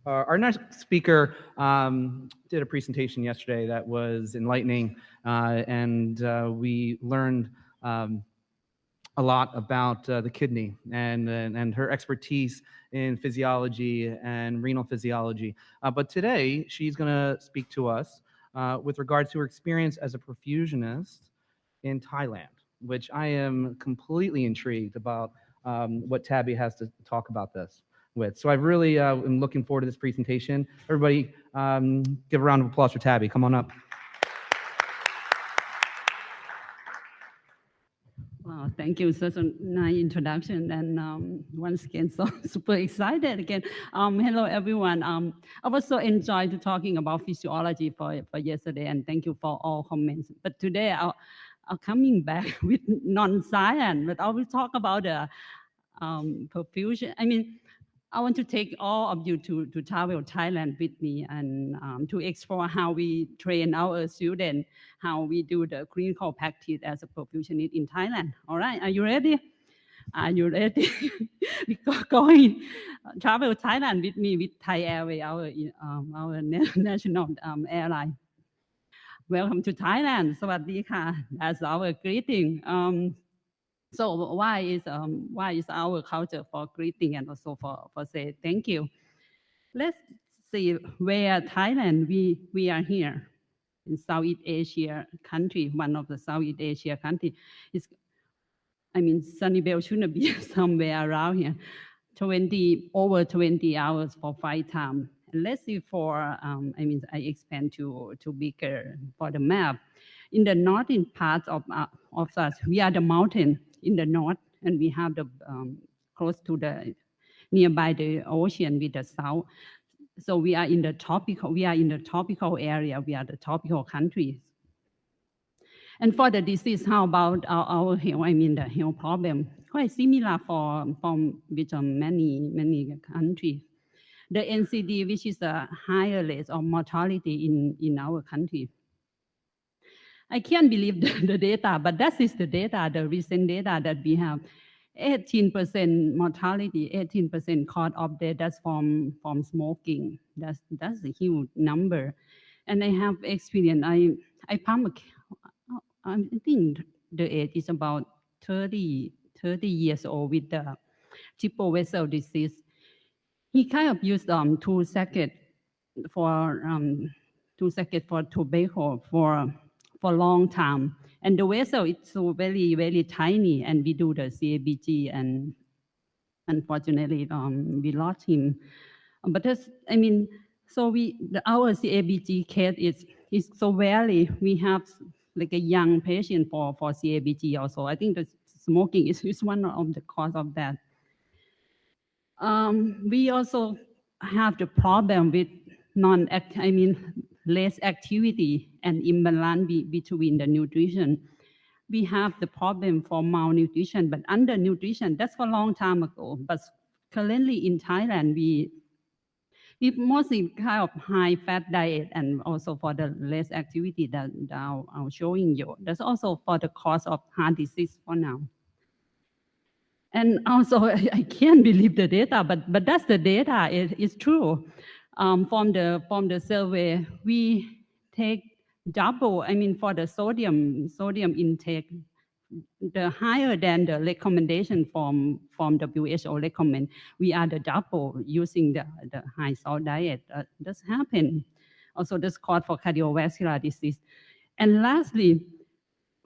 Our next speaker did a presentation yesterday that was enlightening, and we learned a lot about the kidney and her expertise in physiology and renal physiology. But today, she's going to speak to us with regards to her experience as a perfusionist in Thailand, which I am completely intrigued about what Tabby has to talk about this with. So I really am looking forward to this presentation. Everybody, give a round of applause for Tabby. Come on up. Wow, thank you. Such a nice introduction. And once again, so super excited again. Hello, everyone. I was so enjoyed to talking about physiology for yesterday, and thank you for all comments. But today, I'll coming back with non-science, but I will talk about the perfusion. I mean, I want to take all of you to travel Thailand with me and to explore how we train our students, how we do the clinical practice as a perfusionist in Thailand. All right, are you ready? Are you ready? Because going travel Thailand with me with Thai Airways, our national airline. Welcome to Thailand. Sawadee ka. That's our greeting. So why is our culture for greeting and also for say thank you? Let's see where Thailand we are here in Southeast Asia country, one of the Southeast Asia country. Sunnyvale shouldn't be somewhere around here. Over 20 hours for flight time. And let's see for I expand to bigger for the map. In the northern part of us, we are the mountain in the north, and we have the close to the nearby the ocean with the south. So we are in the tropical area. We are the tropical countries. And for the disease, how about our health? The health problem quite similar from with many countries. The NCD, which is the higher rate of mortality in our country. I can't believe the data, but that is the data, the recent data that we have. 18% mortality, 18% cause of death, that's from smoking. That's a huge number. And I have experience, I think the age is about 30 years old with the triple vessel disease. He kind of used 2 seconds for tobacco for long time. And the vessel is so very, very tiny, and we do the CABG, and unfortunately, we lost him. But our CABG case is so rarely. We have like a young patient for CABG also. I think the smoking is one of the cause of that. We also have the problem with less activity and imbalance between the nutrition. We have the problem for malnutrition, but undernutrition, that's for a long time ago. But currently in Thailand, we mostly kind of high fat diet, and also for the less activity that I'm showing you. That's also for the cause of heart disease for now. And also, I can't believe the data, but that's the data. It's true. From the survey, we take double. For the sodium intake, the higher than the recommendation from WHO recommend. We are the double using the high salt diet. This happen. Also, this cause for cardiovascular disease. And lastly,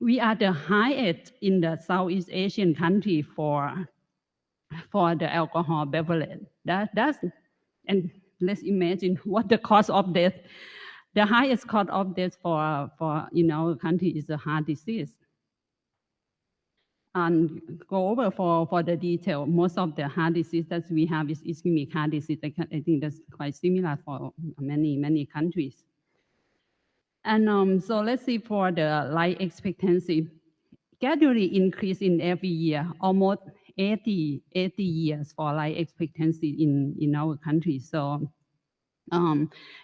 we are the highest in the Southeast Asian country for the alcohol beverage. And let's imagine what the cause of death. The highest cause of death for in our country is the heart disease. And go over for the detail. Most of the heart disease that we have is ischemic heart disease. I think that's quite similar for many countries. And so let's see for the life expectancy. Gradually increase in every year, almost 80 years for life expectancy in our country. So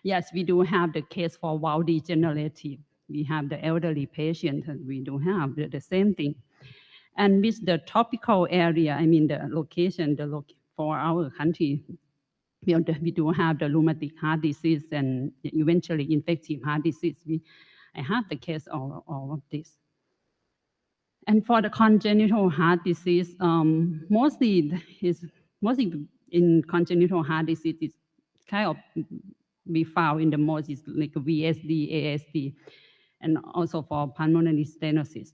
yes, we do have the case for valve degenerative. We have the elderly patient, and we do have the same thing. And with the tropical area, the location, for our country, we do have the rheumatic heart disease and eventually infective heart disease. I have the case of all of this. And for the congenital heart disease, mostly in congenital heart disease, it's kind of we found in the most is like VSD, ASD, and also for pulmonary stenosis.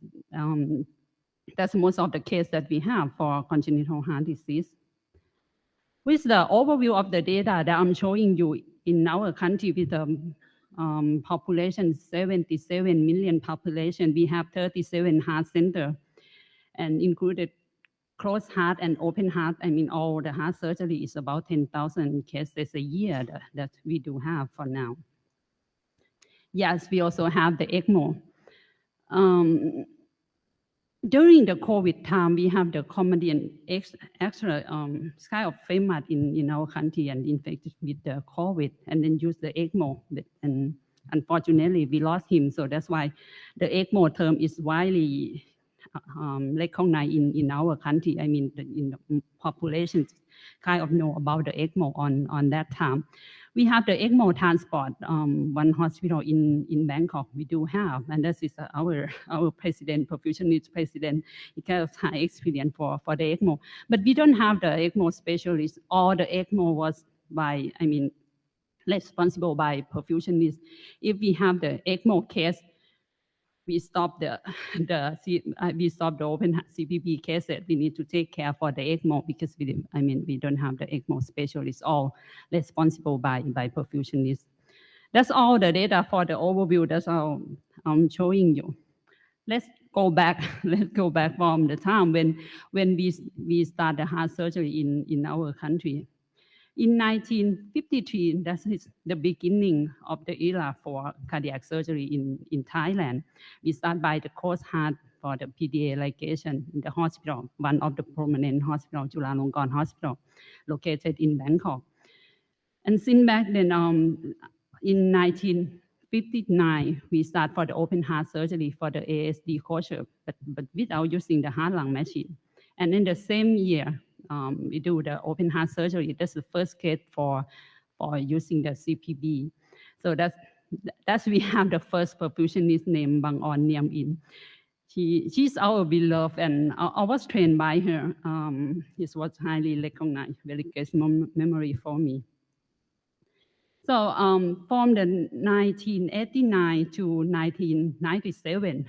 That's most of the case that we have for congenital heart disease. With the overview of the data that I'm showing you in our country with the population, 77 million population, we have 37 heart centers and included closed heart and open heart. I mean, all the heart surgery is about 10,000 cases a year that we do have for now. Yes, we also have the ECMO. During the COVID time, we have the comedian extra kind of famous in our country and infected with the COVID, and then use the ECMO. And unfortunately, we lost him. So that's why the ECMO term is widely recognized in our country. I mean, in the population kind of know about the ECMO on that time. We have the ECMO transport, one hospital in Bangkok we do have, and this is our president, Perfusionist president, he kind of high experience for the ECMO. But we don't have the ECMO specialist. All the ECMO was responsible by Perfusionist. If we have the ECMO case, we stop the open CPB cases. We need to take care for the ECMO because we don't have the ECMO specialists, all responsible by Perfusionists. That's all the data for the overview. That's all I'm showing you. Let's go back. Let's go back from the time when we start the heart surgery in our country. In 1953, that is the beginning of the era for cardiac surgery in Thailand. We start by the closed heart for the PDA ligation in the hospital, one of the prominent hospital, Chulalongkorn Hospital, located in Bangkok. And since back then, in 1959, we start for the open heart surgery for the ASD closure, but without using the heart-lung machine. And in the same year, we do the open heart surgery. That's the first case for using the CPB. So that's we have the first perfusionist named Bang On Niam In. She's our beloved, and I was trained by her. It was highly recognized, very good memory for me. So from the 1989 to 1997,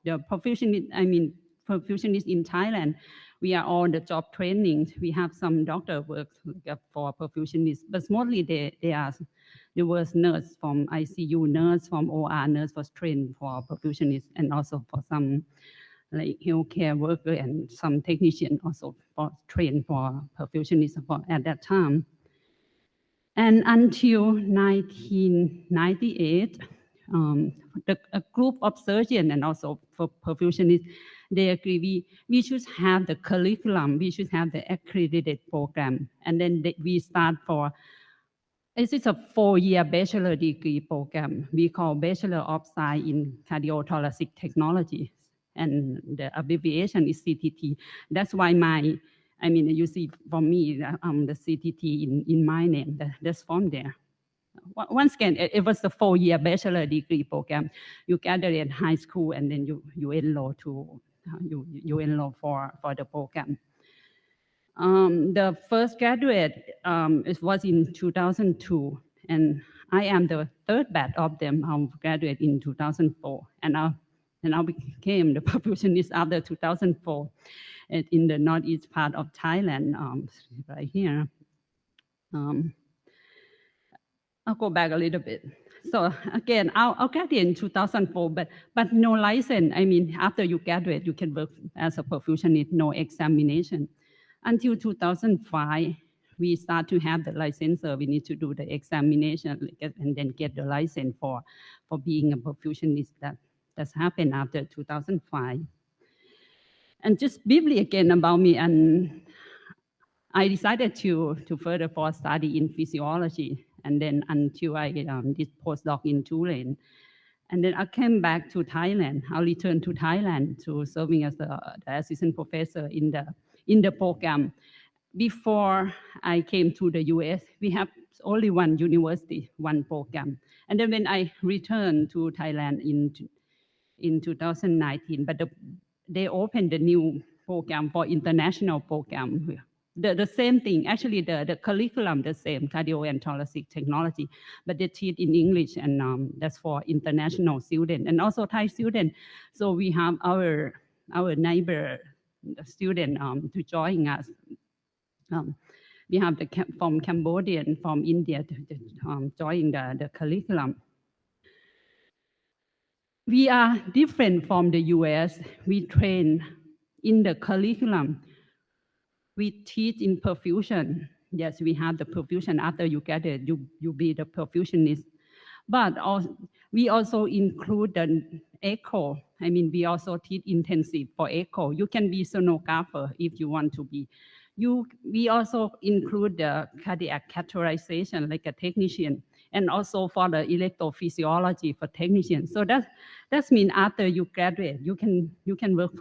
the perfusionist in Thailand, we are on the job training. We have some doctor work for perfusionists, but mostly there was nurse from ICU, nurse from OR, nurse was trained for perfusionists, and also for some like healthcare worker and some technician also trained for perfusionists at that time. And until 1998, a group of surgeons and also for perfusionists, they agree we should have the curriculum, we should have the accredited program. And then we start this is a 4-year bachelor degree program. We call Bachelor of Science in Cardiothoracic Technology. And the abbreviation is CTT. That's why you see for me, the CTT in my name, that's from there. Once again, it was a 4-year bachelor degree program. You graduate in high school and then you enroll you enroll for the program. The first graduate it was in 2002, and I am the third batch of them who graduated in 2004, and I became the perfusionist after 2004 in the northeast part of Thailand, right here. I'll go back a little bit. So again, I'll graduate in 2004, but no license. After you graduate, you can work as a perfusionist, no examination. Until 2005, we start to have the license. So we need to do the examination and then get the license for being a perfusionist. That's happened after 2005. And just briefly again about me, and I decided to further study in physiology. And then until I did postdoc in Thailand. And then I came back to Thailand. I returned to Thailand to serving as the assistant professor in the program. before I came to the US, we have only one university, one program. And then when I returned to Thailand in 2019, but they opened the new program for international program. The same thing, actually the curriculum the same, cardio and thoracic technology, but they teach in English, and that's for international students and also Thai students. So we have our neighbor student to join us. We have from Cambodian, from India to join the curriculum. We are different from the US. We train in the curriculum. We teach in perfusion. Yes, we have the perfusion. After you get it, you be the perfusionist. But we also include the echo. I mean, we also teach intensive for echo. You can be sonographer if you want to be. We also include the cardiac catheterization like a technician, and also for the electrophysiology for technicians. So that means after you graduate, you can work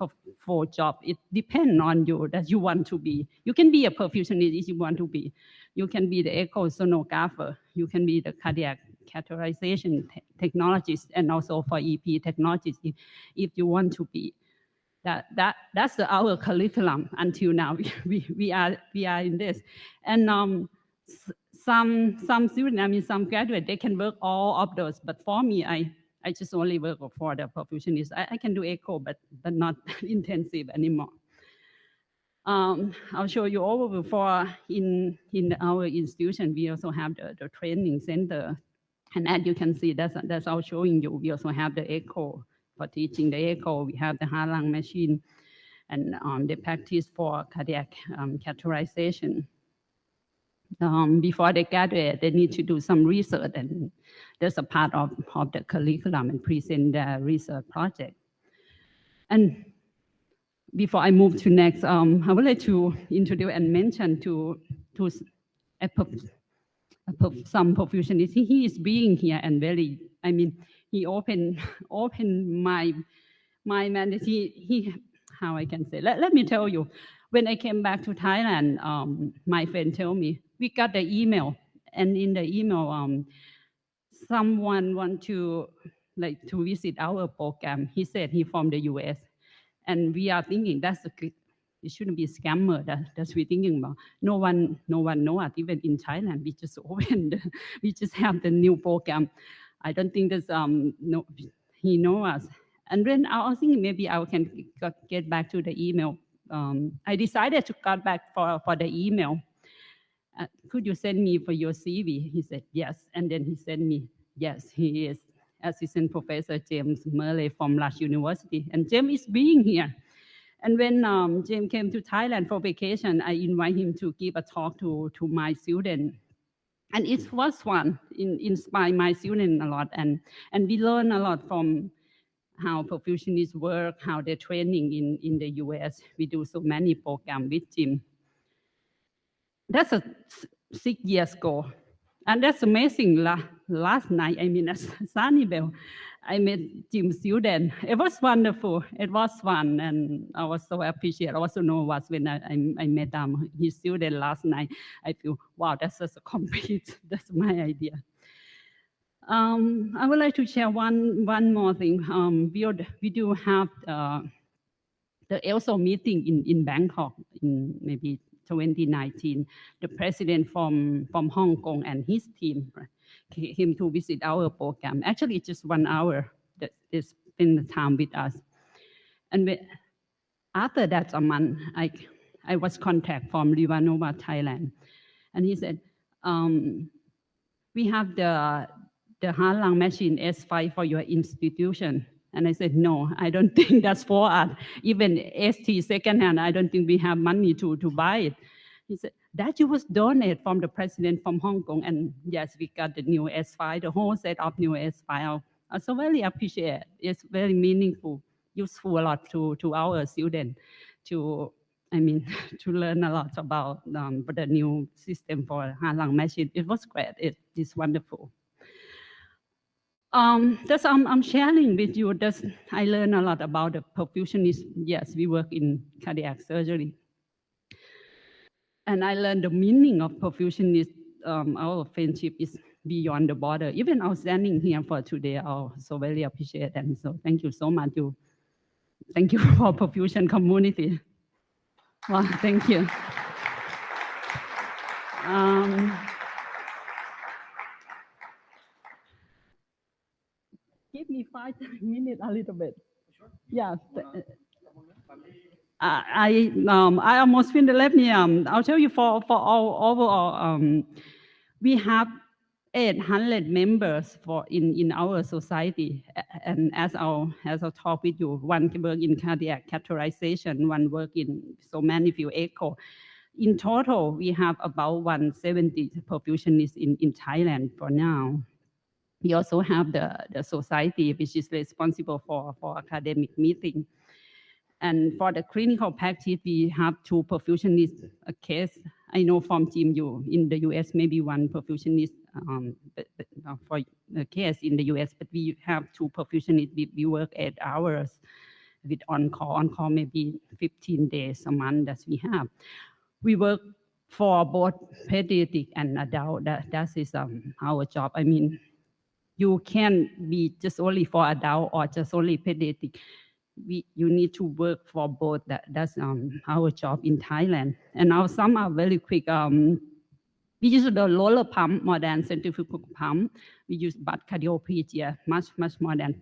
for job. It depends on you that you want to be. You can be a perfusionist if you want to be. You can be the echo sonographer. You can be the cardiac catheterization technologist, and also for EP technologist if you want to be. That's our curriculum until now. we are in this, and some students, I mean some graduates, they can work all of those. But for me, I just only work for the perfusionist. I can do echo, but not intensive anymore. I'll show you over before in our institution. We also have the training center, and as you can see, that's all showing you. We also have the echo. For teaching the echo, we have the heart lung machine, and they practice for cardiac catheterization. Before they graduate, they need to do some research, and that's a part of the curriculum and present the research project. And before I move to next, I would like to introduce and mention to some perfusionist. He is being here and very, I mean, he opened my mind. He how I can say. Let me tell you, when I came back to Thailand, my friend told me we got the email, and in the email, someone want to visit our program. He said he from the US, and we are thinking it shouldn't be a scammer. That's we thinking about. No one know us. Even in Thailand, we just opened. We just have the new program. I don't think there's he know us. And then I was thinking maybe I can get back to the email. I decided to cut back for the email. Could you send me for your CV? He said yes, and then he sent me yes. He is Assistant Professor James Murray from Rush University, and James is being here. And when James came to Thailand for vacation, I invite him to give a talk to my student. And it was fun, inspired my student a lot, and we learn a lot from how perfusionists work, how they're training in the US. We do so many programs with Jim. That's 6 years ago. And that's amazing. Last night, I mean, at Sunnyvale, I met Jim's student. It was wonderful. It was fun, and I was so appreciative. I also know was when I met his student last night. I feel, wow, that's just a complete. That's my idea. I would like to share one more thing. We do have the ELSO meeting in Bangkok in maybe 2019. The president from Hong Kong and his team came to visit our program. Actually, just 1 hour that they spend the time with us. And after that, a month, I was contacted from Rivanova, Thailand, and he said, we have the heart lung machine S5 for your institution. And I said, no, I don't think that's for us. Even ST secondhand, I don't think we have money to buy it. He said, that you was donated from the president from Hong Kong. And yes, we got the new S5, the whole set of new S5. I so very appreciate it. It's very meaningful, useful a lot to our students to learn a lot about the new system for heart lung machine. It was great. It is wonderful. That's I'm sharing with you. I learned a lot about the perfusionist. Yes, we work in cardiac surgery. And I learned the meaning of perfusionist. Our friendship is beyond the border. Even our standing here for today, I so very appreciate them. So thank you so much. Thank you for perfusion community. Well, thank you. Give me 5 minutes, a little bit. Sure. Yeah. I almost finished. Let me I'll tell you for all overall we have 800 members in our society, and as I'll talk with you, one work in cardiac catheterization, one work in somatofield echo. In total, we have about 170 perfusionists in Thailand for now. We also have the society, which is responsible for academic meeting. And for the clinical practice, we have 2 perfusionists a case. I know from team you in the US, maybe 1 perfusionist for a case in the US, but we have 2 perfusionists. We work 8 hours with on-call maybe 15 days a month that we have. We work for both pediatric and adult. That is our job. I mean, you can't be just only for adult or just only pediatric. You need to work for both. That's our job in Thailand. And now some are very quick. We use the roller pump more than centrifugal pump. We use butt cardiopegia, much more than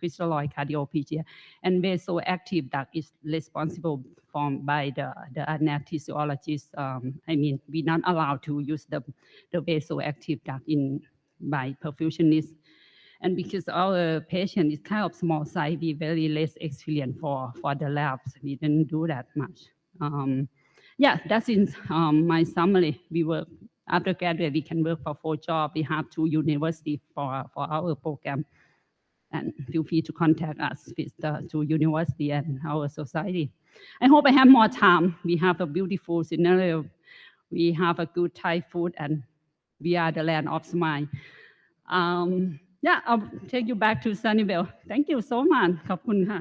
crystalloid cardiopegia. And vasoactive duct is responsible by the anesthesiologist. I mean, we're not allowed to use the vasoactive duct by perfusionists. And because our patient is kind of small size, we very less experience for the labs. We didn't do that much. Yeah, that's in my summary. We work after graduate. We can work for 4 jobs. We have 2 universities for our program. And feel free to contact us with the 2 universities and our society. I hope I have more time. We have a beautiful scenario. We have a good Thai food, and we are the land of smile. Yeah, I'll take you back to Sunnyvale. Thank you so much. ขอบคุณค่ะ